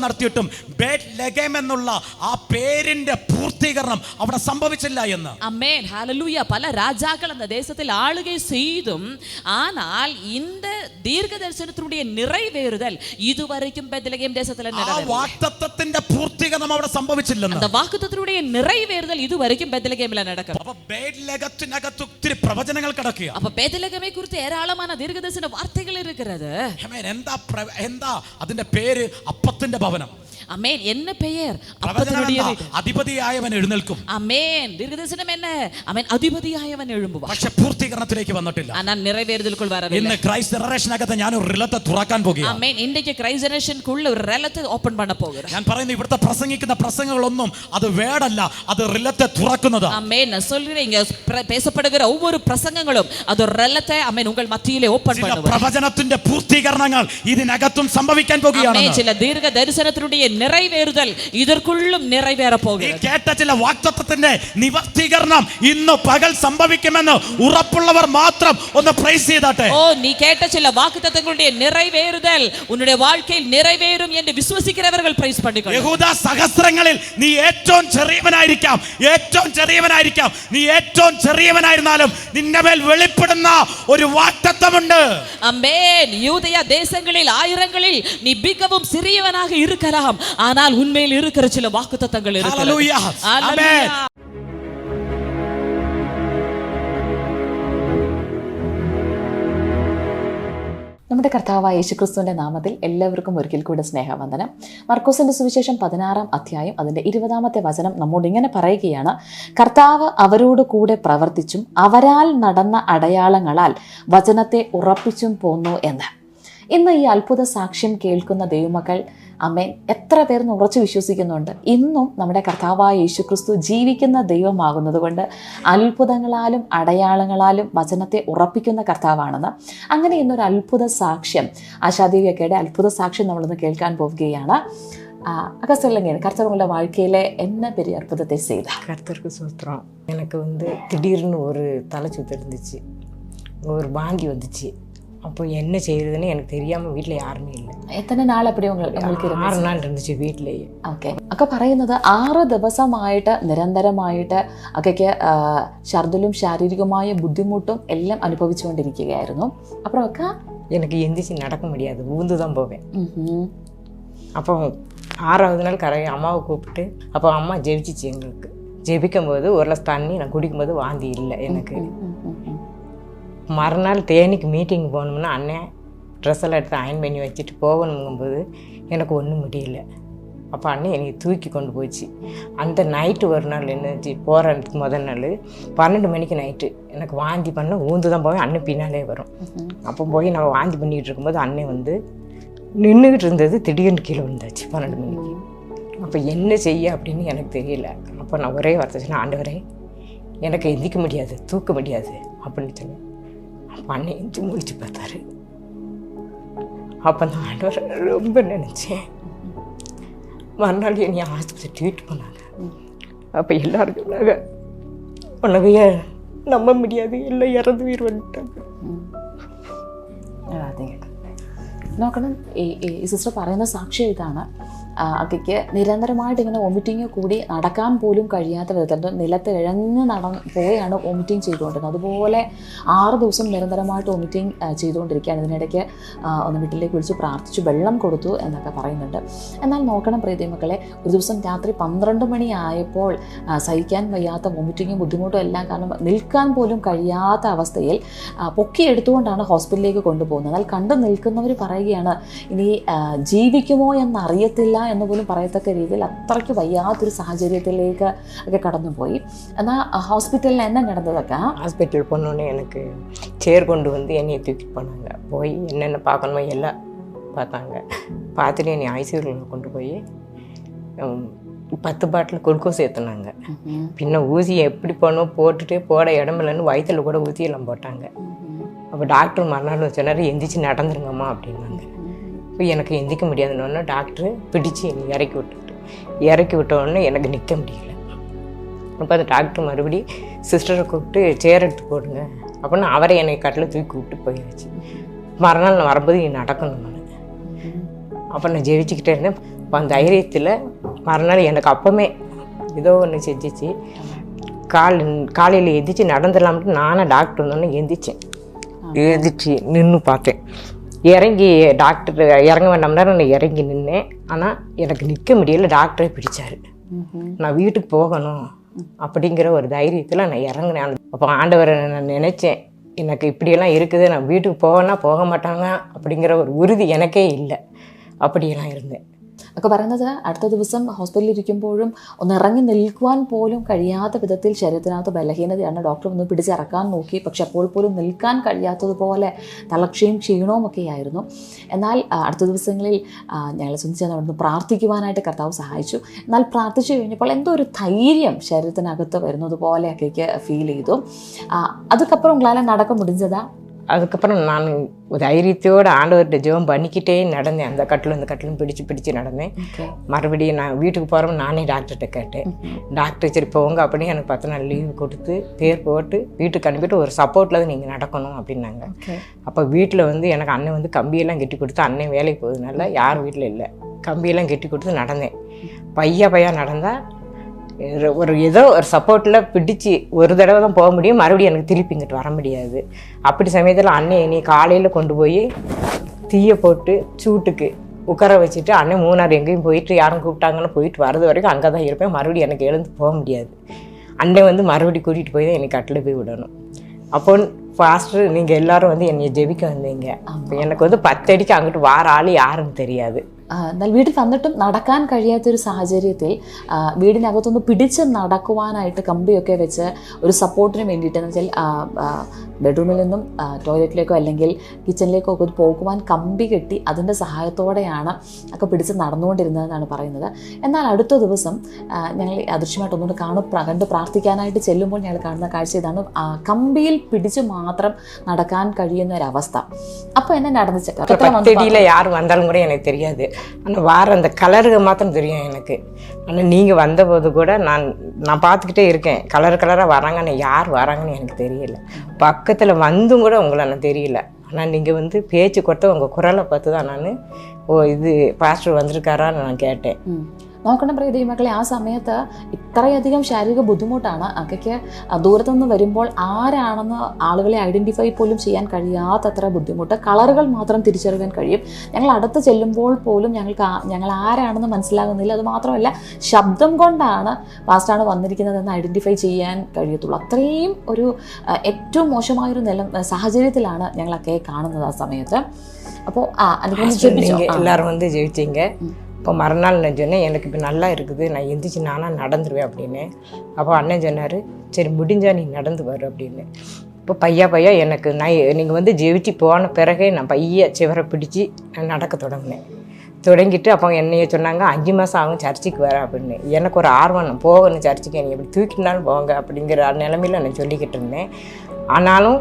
നടത്തിയിട്ടും ബേത്ലഹേം എന്നുള്ള ആ പേരിന്റെ പൂർത്തീകരണം അവിടെ സംഭവിച്ചില്ല എന്ന്. അമേൻ. ഹല്ലേലൂയ. പല രാജാക്കൾ அந்த தேசத்தில் ஆளுகை செய்தும் ஆனால் இந்த தீர்க்கதரிசனத்தினுடைய நிறைவேறுதல் இதுவரைக்கும் பெத்லகேம் தேசத்தில் நடக்கவில்லை. വാഗ്ദത്തത്തിന്റെ പൂർത്തീകരണം അവിടെ സംഭവിച്ചില്ലെന്ന്. அந்த വാക്കുത്തത്തിനുடைய நிறைவேறுதൽ இதுவரைக்கும் பெத்லகேமில் நடக்கல. അപ്പോൾ ബേത്ലഹേമിനകത്ത് ഒത്തിരി പ്രവചനങ്ങൾ കിടക്കുക. அப்ப பெத்லகேமை குறித்து ஏராளமான தீர்க்கதரிசன வார்த்தைகள் இருக்கிறது. എന്താ അതിന്റെ പേര്? അപ്പത്തിന്റെ ഭവനം. அமேன். என்ன பெயர்? அப்பத்தினுடைய வீடு. അധിപതിയായവൻ എഴുന്നേൽക്കും. அமேன். தீர்க்கதரிசனம் என்ன? அமேன். அதிபதியாயவன் எழும்புவார். പക്ഷേ പൂർത്തീകരണത്തിലേക്ക് വന്നിട്ടില്ല. ஆனால் நிறைவேறுதலுக்குள் வரவில்லை. ഇന്ന് ക്രൈസ്റ്റ് ജനറേഷനകത്ത് ഞാൻ ഒരു റിലത്തെ തുറക്കാൻ പോകുകയാണ്. അമേൻ. ഇன்றைக்கு ക്രൈസ്റ്റ് ജനറേഷനുக்குள்ள ഒരു റിലത്തെ ഓപ്പൺ பண்ண போகிறேன். ഞാൻ പറയുന്നു, ഇവിടുത്തെ പ്രസംഗിക്കുന്ന പ്രസംഗങ്ങളൊന്നും അത് വേടല്ല, അത് റിലത്തെ തുറക്കുന്നതാണ്. அமேன். நான் சொல்றேன், இங்க பேசப்படுகிற ஒவ்வொரு பிரசங்கங்களும் அது ஒரு റിലത്തെ അമേൻ உங்கள் மத்தியிலே ஓபன் பண்ணுவார். പ്രവചനത്തിന്റെ പൂർത്തീകരണങ്ങൾ ഇതിനകത്തും സംഭവിക്കാൻ പോകുകയാണ്. അമേൻ. ചില ദീർഘ ദർശനത്തിനുடைய நிறைவேறுதல் இதற்குள்ளும் நிறைவேற போகிறது. കേട്ട ചില വാഗ്ദത്തത്തിന്റെ നിവർത്തീകരണം ഇന്ന് പകൽ സംഭവിക്കുമെന്ന് ഉറപ്പുള്ളവർ മാത്രം ഒന്ന് പ്രൈസ് ചെയ്താട്ടെ. ஓ, நீ கேட்ட சில வாக்குத்தத்தங்களுடைய நிறைவேறுதல் உன்னுடைய வாழ்க்கையில் நிறைவேறும் என்று വിശ്വസിക്കുന്നവர்கள் പ്രൈസ് பண்ணிக்கொள்ளுங்க. യഹൂദ സഹസ്രങ്ങളിൽ നീ ഏറ്റവും ചെറിയവനായിരിക്കാം, നീ ഏറ്റവും ചെറിയവനായിരുന്നാലും നിന്റെ മേൽ വെളിപ്പെടുന്ന ഒരു വാഗ്ദത്തമുണ്ട്. അമേൻ. യൂദയ ദേശങ്ങളിൽ ആയിരങ്ങളിൽ നീ മിகவும் சிறியவனாக இருக்கலாம், ஆனால் உண்மையில் இருக்கிற சில வாக்குத்தத்தங்கள் இருக்கிறது. ഹല്ലേലൂയ. ആമേൻ. നമ്മുടെ കർത്താവായ യേശുക്രിസ്തുവിന്റെ നാമത്തിൽ എല്ലാവർക്കും ഒരിക്കൽ കൂടെ സ്നേഹവന്ദനം. മർക്കോസിന്റെ സുവിശേഷം 16-ാം അധ്യായം അതിന്റെ 20-ാമത്തെ വചനം നമ്മോട് ഇങ്ങനെ പറയുകയാണ്: കർത്താവ് അവരോട് കൂടെ പ്രവർത്തിച്ചും അവരാൽ നടന്ന അടയാളങ്ങളാൽ വചനത്തെ ഉറപ്പിച്ചും പോന്നു എന്ന്. ഇന്ന് ഈ അത്ഭുത സാക്ഷ്യം കേൾക്കുന്ന ദൈവമക്കൾ ആമേൻ എത്ര പേർ ഉറച്ചു വിശ്വസിക്കുന്നുണ്ട് ഇന്നും നമ്മുടെ കർത്താവായ യേശുക്രിസ്തു ജീവിക്കുന്ന ദൈവമാകുന്നത് കൊണ്ട് അത്ഭുതങ്ങളാലും അടയാളങ്ങളാലും വചനത്തെ ഉറപ്പിക്കുന്ന കർത്താവാണെന്ന്. അങ്ങനെ ഇന്നൊരു അത്ഭുത സാക്ഷ്യം ആശാദേവിയൊക്കെയുടെ അത്ഭുത സാക്ഷ്യം നമ്മളിന്ന് കേൾക്കാൻ പോവുകയാണ്. அக்கா சொல்லுங்க, கர்த்தர் உங்களோட வாழ்க்கையில என்ன பெரிய அற்புதத்தை செய்தார்? கர்த்தருக்கு சூத்திரம். எனக்கு திடீர்னு ஒரு தலை சுத்து இருந்துச்சு, ஒரு வாந்தி வந்துச்சு. அப்போ என்ன செய்யறதுன்னு எனக்கு தெரியாமல் வீட்டில் யாருமே இல்லை. എത്ര നാൾ அப்படி உங்களுக்கு 6 നാൾ இருந்துச்சு വീട്ടിലേயே. ഓക്കെ. അക്ക പറയുന്നത് 6 ദിവസമായിട്ട് നിരന്തരമായിട്ട് അക്കയ്ക്ക് ഛർദിലും ശാരീരികമായ ബുദ്ധിമുട്ടും എല്ലാം അനുഭവിച്ചുകൊണ്ടിരിക്കുകയായിരുന്നു. അப்புறம் അക്ക எனக்கு எந்திரிச்சு நடக்க முடியாது, ஊந்து தான் போவேன். அப்போ 6வது நாள் அம்மாவை கூப்பிட்டு அப்போ அம்மா ஜெபிச்சிச்சு. எங்களுக்கு ஜெபிக்கும்போது ஒரு கிளாஸ் தண்ணி நான் குடிக்கும்போது வாந்தி இல்லை எனக்கு. மறுநாள் தேனிக்கு மீட்டிங் போகணும்னா அண்ணன் ட்ரெஸ் எல்லாம் எடுத்து அயன் பண்ணி வச்சுட்டு போகணுங்கும்போது எனக்கு ஒன்றும் முடியல. அப்போ அண்ணன் என்னை தூக்கி கொண்டு போச்சு. அந்த நைட்டு ஒரு நாள் என்னச்சு போகிறதுக்கு முதல் நாள் 12 மணிக்கு நைட்டு எனக்கு வாந்தி பண்ண ஊந்து தான் போவேன். அண்ணன் பின்னாலே வரும். அப்போ போய் நம்ம வாந்தி பண்ணிகிட்டு இருக்கும்போது அண்ணன் நின்றுக்கிட்டு இருந்தது திடீர்னு கீழே விழுந்தாச்சு 12 மணிக்கு. அப்போ என்ன செய்ய அப்படின்னு எனக்கு தெரியல. அப்போ நான் ஒரே வார்த்தை சொன்னேன், ஆண்டவரே எனக்கு எந்திக்க முடியாது, தூக்க முடியாது அப்படின்னு சொன்னேன். அப்போ அண்ணன் எந்திச்சு முழிச்சு பார்த்தாரு. அப்போ நான் ஆண்டவரை ரொம்ப நினச்சேன். மறுநாள் என்னை ஆஸ்பத்திரி ட்ரீட் பண்ணாங்க. அப்போ எல்லாரும் சொன்னாங்க, உனவைய நம்ப முடியாது, எல்லாம் இறந்து உயிர் வந்துட்டாங்க. നോക്കണം, ഈ സിസ്റ്റർ പറയുന്ന സാക്ഷ്യം ഇതാണ്. അക്കയ്ക്ക് നിരന്തരമായിട്ട് ഇങ്ങനെ വോമിറ്റിങ് കൂടി നടക്കാൻ പോലും കഴിയാത്ത വിധത്തിൽ നിലത്ത് ഇഴഞ്ഞ് പോയാണ് വോമിറ്റിങ് ചെയ്തുകൊണ്ടിരുന്നത്. അതുപോലെ 6 ദിവസം നിരന്തരമായിട്ട് വോമിറ്റിങ് ചെയ്തുകൊണ്ടിരിക്കുകയാണ്. ഇതിനിടയ്ക്ക് ഒന്ന് വീട്ടിലേക്ക് വിളിച്ച് പ്രാർത്ഥിച്ചു, വെള്ളം കൊടുത്തു എന്നൊക്കെ പറയുന്നുണ്ട്. എന്നാൽ നോക്കണം പ്രിയ മക്കളെ, ഒരു ദിവസം രാത്രി 12 മണി ആയപ്പോൾ സഹിക്കാൻ വയ്യാത്ത വോമിറ്റിങ്ങും ബുദ്ധിമുട്ടും എല്ലാം കാരണം നിൽക്കാൻ പോലും കഴിയാത്ത അവസ്ഥയിൽ പൊക്കിയെടുത്തുകൊണ്ടാണ് ഹോസ്പിറ്റലിലേക്ക് കൊണ്ടുപോകുന്നത്. എന്നാൽ കണ്ടു നിൽക്കുന്നവർ പറയുകയാണ്, ഇനി ജീവിക്കുമോ എന്നറിയത്തില്ല എന്ന് പോലും പറയത്തക്ക രീതിയിൽ അത്രയ്ക്ക് വയ്യാത്തൊരു സാഹചര്യത്തിലേക്ക് ഒക്കെ കടന്നുപോയി. എന്നാൽ ഹോസ്പിറ്റലിൽ என்ன நடந்ததக்கா? ஹாஸ்பிட்டல் போனோடனே எனக்கு சேர் கொண்டு என்னையை தூக்கிட்டு போனாங்க. போய் என்னென்ன பார்க்கணுமோ எல்லாம் பார்த்தாங்க. பார்த்துட்டு என்னை ஐசியூவில் கொண்டு போய் 10 பாட்டில் குளுக்கோஸ் ஏற்றுனாங்க. பின்ன ஊசி எப்படி போனோம் போட்டுட்டு போட இடமில்லன்னு வயிற்றில் கூட ஊசியெல்லாம் போட்டாங்க. அப்போ டாக்டர் மறுநாள் சொன்னார், எந்திரிச்சு நடந்துருங்கம்மா அப்படின்னாங்க. இப்போ எனக்கு எந்திக்க முடியாதுன்னு டாக்டர் பிடிச்சி என்னை இறக்கி விட்டோடனே எனக்கு நிற்க முடியல. அப்போ அந்த டாக்டர் மறுபடி சிஸ்டரை கூப்பிட்டு சேர் எடுத்து போடுங்க அப்படின்னு அவரை என்னை கட்டில் தூக்கி கூப்பிட்டு போயிடுச்சு. மறுநாள் நான் வரும்போது நீ நடக்கணும். அப்போ நான் ஜெயிச்சுக்கிட்டே இருந்தேன். அப்போ அந்த தைரியத்தில் மறுநாள் எனக்கு அப்போவுமே ஏதோ ஒன்று செஞ்சிச்சு. காலையில் எந்திரிச்சு நடந்துடலாம்ட்டு நானே டாக்டர் வந்தோன்னே எழுந்திரிச்சு நின்று பார்த்தேன். இறங்கி டாக்டர் இறங்க வேண்டாம்னா நான் இறங்கி நின்னேன். ஆனால் எனக்கு நிற்க முடியல. டாக்டரே பிடிச்சாரு. நான் வீட்டுக்கு போகணும் அப்படிங்கிற ஒரு தைரியத்தில் நான் இறங்கினேன். அப்போ ஆண்டவரை நான் நினச்சேன், எனக்கு இப்படியெல்லாம் இருக்குது, நான் வீட்டுக்கு போவேன்னா போக மாட்டாங்க அப்படிங்கிற ஒரு உறுதி எனக்கே இல்லை. அப்படியெல்லாம் இருந்தேன். ഒക്കെ പറയുന്നത് അടുത്ത ദിവസം ഹോസ്പിറ്റലിൽ ഇരിക്കുമ്പോഴും ഒന്ന് ഇറങ്ങി നിൽക്കുവാൻ പോലും കഴിയാത്ത വിധത്തിൽ ശരീരത്തിനകത്ത് ബലഹീനതയാണ്. ഡോക്ടർ ഒന്ന് പിടിച്ചിറക്കാൻ നോക്കി, പക്ഷെ അപ്പോൾ പോലും നിൽക്കാൻ കഴിയാത്തതുപോലെ തളർച്ചയും ക്ഷീണവും ഒക്കെയായിരുന്നു. എന്നാൽ അടുത്ത ദിവസങ്ങളിൽ ഞങ്ങളെ സംബന്ധിച്ച് അവിടുന്ന് പ്രാർത്ഥിക്കുവാനായിട്ട് കർത്താവ് സഹായിച്ചു. എന്നാൽ പ്രാർത്ഥിച്ചു കഴിഞ്ഞപ്പോൾ എന്തോ ഒരു ധൈര്യം ശരീരത്തിനകത്ത് വരുന്നത് പോലെയൊക്കെ ഫീൽ ചെയ്തു. അതുക്കപ്പുറം ഉങ്ങളാൽ നടക്ക മുടിഞ്ഞതാ. அதுக்கப்புறம் நான் தைரியத்தோடு ஆண்டவர்கிட்ட ஜெபம் பண்ணிக்கிட்டே நடந்தேன். அந்த கட்டிலும் இந்த கட்டிலும் பிடிச்சு நடந்தேன். மறுபடியும் நான் வீட்டுக்கு போகிறோம் நானே டாக்டர்கிட்ட கேட்டேன். டாக்டர் சரி போங்க அப்படின்னு எனக்கு 10 நாள் லீவு கொடுத்து பேர் போட்டு வீட்டுக்கு அனுப்பிட்டு ஒரு சப்போர்ட்டில் தான் நீங்கள் நடக்கணும் அப்படின்னாங்க. அப்போ வீட்டில் எனக்கு அண்ணன் கம்பியெல்லாம் கட்டி கொடுத்து, அண்ணன் வேலைக்கு போகுதுனால யாரும் வீட்டில் இல்லை, கம்பியெல்லாம் கட்டி கொடுத்து நடந்தேன். பையா நடந்தால் ஏதோ ஒரு சப்போர்ட்டில் பிடிச்சி ஒரு தடவை தான் போக முடியும். மறுபடியும் எனக்கு திருப்பி இங்கிட்டு வர முடியாது. அப்படி சமயத்தில் அண்ணன் என்னை காலையில் கொண்டு போய் தீயை போட்டு சூட்டுக்கு உட்கார வச்சுட்டு அண்ணன் மூணார் எங்கேயும் போயிட்டு யாரும் கூப்பிட்டாங்கன்னு போயிட்டு வரது வரைக்கும் அங்கே தான் இருப்பேன். மறுபடியும் எனக்கு எழுந்து போக முடியாது. அண்ணன் மறுபடியும் கூட்டிகிட்டு போய் தான் என்னை கட்டில் போய் விடணும். அப்போ ஃபாஸ்டர் நீங்கள் எல்லோரும் என்னை ஜெபிக்க வந்தீங்க. அப்போ எனக்கு 10 அடிக்கு அங்கிட்டு வார ஆள் யாருன்னு தெரியாது. എന്നാൽ വീട്ടിൽ വന്നിട്ടും നടക്കാൻ കഴിയാത്തൊരു സാഹചര്യത്തിൽ വീടിനകത്തൊന്ന് പിടിച്ച് നടക്കുവാനായിട്ട് കമ്പിയൊക്കെ വെച്ച് ഒരു സപ്പോർട്ടിന് വേണ്ടിയിട്ടെന്ന് വെച്ചാൽ ബെഡ്റൂമിൽ നിന്നും ടോയ്ലറ്റിലേക്കോ അല്ലെങ്കിൽ കിച്ചണിലേക്കോ ഒക്കെ പോകുവാൻ കമ്പി കെട്ടി അതിൻ്റെ സഹായത്തോടെയാണ് ഒക്കെ പിടിച്ച് നടന്നുകൊണ്ടിരുന്നതെന്നാണ് പറയുന്നത്. എന്നാൽ അടുത്ത ദിവസം ഞങ്ങൾ അദൃശ്യമായിട്ട് ഒന്നുകൂടെ കണ്ട് പ്രാർത്ഥിക്കാനായിട്ട് ചെല്ലുമ്പോൾ ഞങ്ങൾ കാണുന്ന കാഴ്ച ഇതാണ്. കമ്പിയിൽ പിടിച്ച് മാത്രം നടക്കാൻ കഴിയുന്ന ഒരവസ്ഥ. അപ്പോൾ என்ன நடந்துச்சு? பத்தடியில் யார் வந்தாலும் கூட எனக்கு தெரியாது. ஆனால் வார அந்த கலருக்கு மாத்திரம் தெரியும் எனக்கு. ஆனால் நீங்கள் வந்தபோது கூட நான் பார்த்துக்கிட்டே இருக்கேன், கலராக வராங்க. ஆனால் யார் வராங்கன்னு எனக்கு தெரியல. பக்கத்தில் வந்தும் கூட உங்களை நான் தெரியல. ஆனால் நீங்கள் வந்து பேச்சு கொடுத்த உங்கள் குரலை பார்த்து தான் நான் இது பாஸ்டர் വന്നിരിക്കാറാന്ന് ഞാൻ കേട്ടേ. നോക്കണം പ്രിയ ദൈവമക്കളെ, ആ സമയത്ത് ഇത്രയധികം ശാരീരിക ബുദ്ധിമുട്ടാണ്. അക്കയ്ക്ക് ദൂരത്തുനിന്ന് വരുമ്പോൾ ആരാണെന്ന് ആളുകളെ ഐഡൻറ്റിഫൈ പോലും ചെയ്യാൻ കഴിയാത്തത്ര ബുദ്ധിമുട്ട്. കളറുകൾ മാത്രം തിരിച്ചറിയാൻ കഴിയും. ഞങ്ങൾ അടുത്ത് ചെല്ലുമ്പോൾ പോലും ഞങ്ങൾ ആരാണെന്ന് മനസ്സിലാകുന്നില്ല. അതുമാത്രമല്ല, ശബ്ദം കൊണ്ടാണ് പാസ്റ്റാണ് വന്നിരിക്കുന്നതെന്ന് ഐഡൻറ്റിഫൈ ചെയ്യാൻ കഴിയത്തുള്ളൂ. അത്രയും ഒരു ഏറ്റവും മോശമായൊരു സാഹചര്യത്തിലാണ് ഞങ്ങളൊക്കെ കാണുന്നത് ആ സമയത്ത്. അപ്പോൾ எல்லாரும் வந்து ஜெயிச்சிங்க. இப்போ மறுநாள் நான் சொன்னேன், எனக்கு இப்போ நல்லா இருக்குது, நான் எந்திரிச்சு நானாக நடந்துருவேன் அப்படின்னு. அப்போ அண்ணன் சொன்னார், சரி முடிஞ்சா நீ நடந்து வரு அப்படின்னு. இப்போ பையா எனக்கு நீங்கள் வந்து ஜெயிச்சு போன பிறகே நான் சிவரை பிடிச்சி நான் நடக்க தொடங்கிட்டு அப்போ என்னைய சொன்னாங்க 5 மாதம் ஆகும் சர்ச்சுக்கு வர அப்படின்னு. எனக்கு ஒரு ஆர்வம், நான் போகணும் சர்ச்சுக்கு, நீ எப்படி தூக்கினாலும் போங்க அப்படிங்கிற நிலைமையில் நான் சொல்லிக்கிட்டு இருந்தேன். ஆனாலும்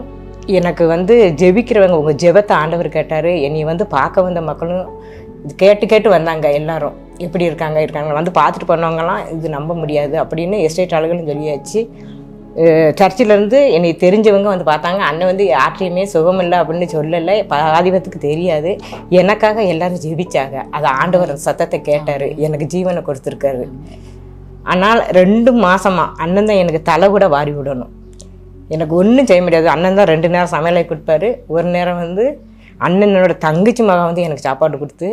எனக்கு வந்து ஜெபிக்கிறவங்க உங்கள் ஜெபத்தை ஆண்டவர் கேட்டார். என்னை வந்து பார்க்க வந்த மக்களும் கேட்டு வந்தாங்க. எல்லாரும் எப்படி இருக்காங்க வந்து பார்த்துட்டு போனவங்கலாம் இது நம்ப முடியாது அப்படின்னு எஸ்டேட் ஆளுகளும் சொல்லியாச்சு. சர்ச்சிலேருந்து என்னை தெரிஞ்சவங்க வந்து பார்த்தாங்க. அண்ணன் வந்து யார்ட்டையுமே சுகமில்லை அப்படின்னு சொல்லலை, ஆதிபத்துக்கு தெரியாது. எனக்காக எல்லாரும் ஜெபிச்சாங்க. அதை ஆண்டவர் சத்தத்தை கேட்டார், எனக்கு ஜீவனை கொடுத்துருக்காரு. ஆனால் 2 மாதமாக அண்ணன் தான் எனக்கு தலை கூட வாரி விடணும். எனக்கு ஒன்றும் செய்ய முடியாது. அண்ணன் தான் 2 நேரம் சமையலை கொடுப்பாரு. ஒரு நேரம் வந்து அண்ணனோட தங்கச்சி மகன் வந்து எனக்கு சாப்பாடு கொடுத்து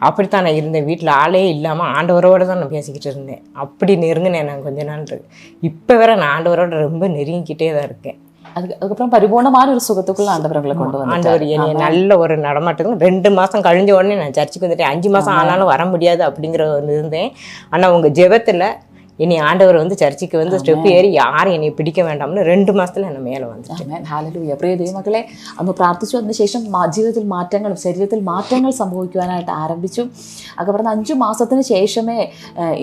அப்படித்தான் நான் இருந்தேன். வீட்டில் ஆளே இல்லாமல் ஆண்டவரோடு தான் நான் பேசிக்கிட்டு இருந்தேன். அப்படி நெருங்கினேன் நான் கொஞ்ச நாள். இப்போ வேற நான் ஆண்டவரோட ரொம்ப நெருங்கிக்கிட்டே தான் இருக்கேன். அதுக்கப்புறம் பரிபூர்ணமான ஒரு சுகத்துக்குள்ள ஆண்டவர்களை கொண்டு வந்து ஆண்டவர் என்னை நல்ல ஒரு நடமாட்டத்துக்கு 2 மாதம் கழிஞ்ச உடனே நான் சர்ச்சுக்கு வந்துட்டேன். 5 மாதம் ஆனாலும் வர முடியாது அப்படிங்கிற இருந்தேன். ஆனால் உங்கள் ஜெபத்தில் இனி ஆண்டவர் வந்து சர்ச்சுக்கு வந்து ஸ்டெப் ஏறி யாரும் என்னை പിടിக்க വേണ്ടാമെന്ന് 2 മാസത്തിൽ എന്നെ മേലെ വന്നിട്ട്. ഹല്ലേലൂയ. പ്രിയ ദൈവമക്കളെ, അന്ന് പ്രാർത്ഥിച്ചു. അതിന് ശേഷം ജീവിതത്തിൽ മാറ്റങ്ങളും ശരീരത്തിൽ മാറ്റങ്ങൾ സംഭവിക്കുവാനായിട്ട് ആരംഭിച്ചു. ഒക്കെ പറഞ്ഞ 5 മാസത്തിന് ശേഷമേ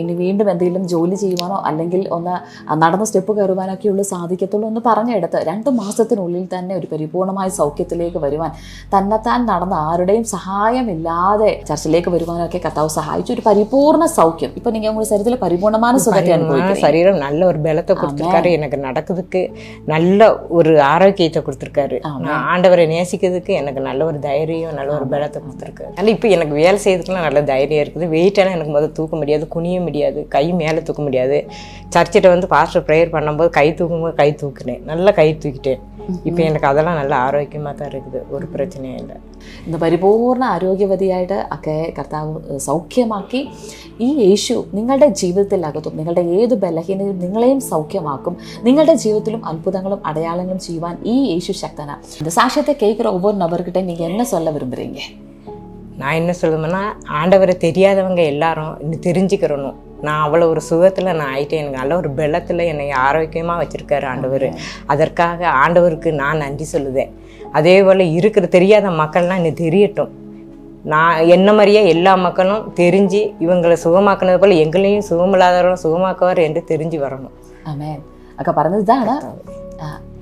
ഇനി വീണ്ടും എന്തെങ്കിലും ജോലി ചെയ്യുവാനോ അല്ലെങ്കിൽ ഒന്ന് നടന്ന സ്റ്റെപ്പ് കയറുവാനൊക്കെയുള്ളൂ സാധിക്കത്തുള്ളൂ എന്ന് പറഞ്ഞെടുത്ത് 2 മാസത്തിനുള്ളിൽ തന്നെ ഒരു പരിപൂർണമായ സൗഖ്യത്തിലേക്ക് വരുവാൻ, തന്നെത്താൻ നടന്ന ആരുടെയും സഹായമില്ലാതെ ചർച്ചിലേക്ക് വരുവാനൊക്കെ കർത്താവ് സഹായിച്ചു. ഒരു പരിപൂർണ്ണ സൗഖ്യം. ഇപ്പം നിങ്ങൾ നമ്മുടെ ശരീരത്തിൽ പരിപൂർണமான சரீரம் நல்ல ஒரு பலத்தை கொடுத்துருக்காரு. எனக்கு நடக்கிறதுக்கு நல்ல ஒரு ஆரோக்கியத்தை கொடுத்துருக்காரு. நான் ஆண்டவரை நேசிக்கிறதுக்கு எனக்கு நல்ல ஒரு தைரியம், நல்ல ஒரு பலத்தை கொடுத்துருக்காரு. அதனால் இப்போ எனக்கு வேலை செய்யறதுக்குலாம் நல்ல தைரியம் இருக்குது. வெயிட்டெல்லாம் எனக்கு முதல்ல தூக்க முடியாது, குனிய முடியாது, கை மேலே தூக்க முடியாது. சர்ச்சிட்ட வந்து பாஸ்டர் ப்ரேயர் பண்ணும்போது கை தூக்கும்போது கை தூக்குனேன், நல்லா கை தூக்கிட்டேன். இப்போ எனக்கு அதெல்லாம் നല്ല ആരോഗ്യமாக தான் இருக்குது, ഒരു പ്രശ്നവും ഇല്ല. ഇന്ന് പരിപൂർണ്ണ ആരോഗ്യവതിയായിട്ട് ഒക്കെ കർത്താവ് സൗഖ്യമാക്കി. ഈ യേശു നിങ്ങളുടെ ജീവിതത്തിലകത്തും നിങ്ങളുടെ ഏത് ബലഹീനതയും നിങ്ങളെയും സൗഖ്യമാക്കും. നിങ്ങളുടെ ജീവിതത്തിലും അത്ഭുതങ്ങളും അടയാളങ്ങളും ചെയ്യുവാൻ ഈ യേശു ശക്തനാ. இந்த சாட்சியத்தை கேட்குற ஒவ்வொரு நபர்கிட்ட நீங்கள் என்ன சொல்ல விரும்புகிறீங்க? நான் என்ன சொல்லுவேன்னா, ஆண்டவரை தெரியாதவங்க எல்லாரும் இன்னும் தெரிஞ்சுக்கிறணும். நான் அவ்வளோ ஒரு சுகத்தில் நான் ஆகிட்டேன். எனக்கு நல்ல ஒரு பலத்தில் என்னை ஆரோக்கியமாக வச்சுருக்காரு ஆண்டவர். அதற்காக ஆண்டவருக்கு நான் நன்றி சொல்லுதேன். அதே போல் இருக்கிற தெரியாத மக்கள்லாம் இன்னும் தெரியட்டும். நான் என்ன மாதிரியே எல்லா மக்களும் தெரிஞ்சு இவங்களை சுகமாக்குனது போல் எங்களையும் சுகமில்லாதவரும் சுகமாக்குவார் என்று தெரிஞ்சு வரணும். ആമേൻ. ഒക്കെ പറഞ്ഞത് ഇതാണ്.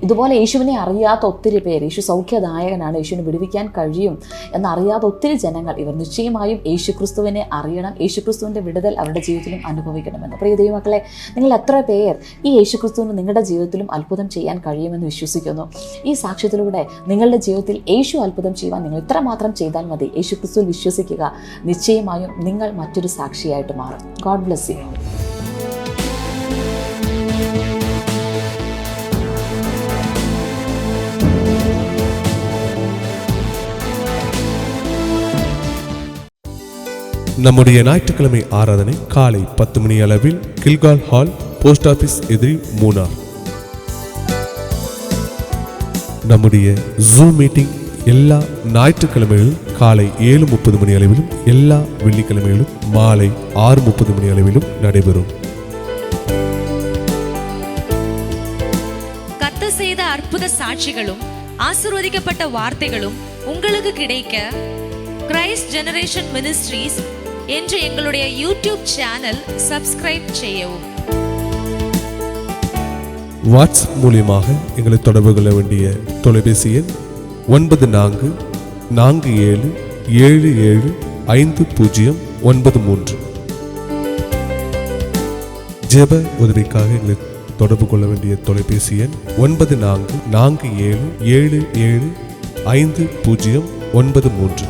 ഇതുപോലെ യേശുവിനെ അറിയാത്ത ഒത്തിരി പേര്, യേശു സൗഖ്യദായകനാണ്, യേശുവിനെ വിടുവിക്കാൻ കഴിയും എന്നറിയാത്ത ഒത്തിരി ജനങ്ങൾ ഇവർ നിശ്ചയമായും യേശുക്രിസ്തുവിനെ അറിയണം. യേശുക്രിസ്തുവിൻ്റെ വിടുതൽ അവരുടെ ജീവിതത്തിലും അനുഭവിക്കണമെന്ന്. പ്രിയ ദൈവമക്കളെ, നിങ്ങൾ എത്ര പേർ ഈ യേശുക്രിസ്തുവിന് നിങ്ങളുടെ ജീവിതത്തിലും അത്ഭുതം ചെയ്യാൻ കഴിയുമെന്ന് വിശ്വസിക്കുന്നു? ഈ സാക്ഷ്യത്തിലൂടെ നിങ്ങളുടെ ജീവിതത്തിൽ യേശു അത്ഭുതം ചെയ്യുവാൻ നിങ്ങൾ ഇത്രമാത്രം ചെയ്താൽ മതി. യേശുക്രിസ്തുവിൽ വിശ്വസിക്കുക. നിശ്ചയമായും നിങ്ങൾ മറ്റൊരു സാക്ഷിയായിട്ട് മാറും. God bless you. நம்முடைய ஞாயிற்றுக்கிழமை ஆராதனை காலை 10 மணி அளவில் கில்கால் ஹால், போஸ்ட் ஆபீஸ் எதிரி, மூனார். நம்முடைய ஜூம் மீட்டிங் எல்லா ஞாயிற்றுக்கிழமைகளில் காலை 7:30 மணி அளவிலும் எல்லா வெள்ளிக்கிழமைகளும் மாலை 6:30 மணி அளவிலும் நடைபெறும். கர்த்தர் செய்த அற்புத சாட்சிகளும் ஆசீர்வதிக்கப்பட்ட வார்த்தைகளும் உங்களுக்கு கிடைக்க கிரைஸ்ட் ஜெனரேஷன் மினிஸ்ட்ரீஸ் என்ற எங்களுடைய யூடியூப் சேனல் சப்ஸ்கிரைப் செய்யவும். வாட்ஸ்அப் மூலியமாக எங்களை தொடர்பு கொள்ள வேண்டிய தொலைபேசி எண் 9447775093. ஜெப உதவிக்காக எங்களை தொடர்பு கொள்ள வேண்டிய தொலைபேசி எண் 9447775093.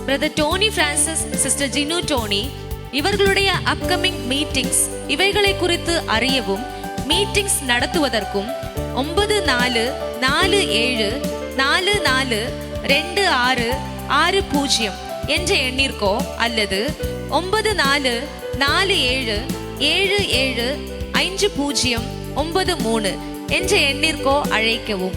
Brother Tony Francis, sister Jinu Tony இவர்களுடைய அப்கமிங் மீட்டிங்ஸ் இவைகளை குறித்து அறியவும் மீட்டிங்ஸ் நடத்துவதற்கும் 9447442660 என்ற எண்ணிற்கோ அல்லது 9447775093 என்ற எண்ணிற்கோ அழைக்கவும்.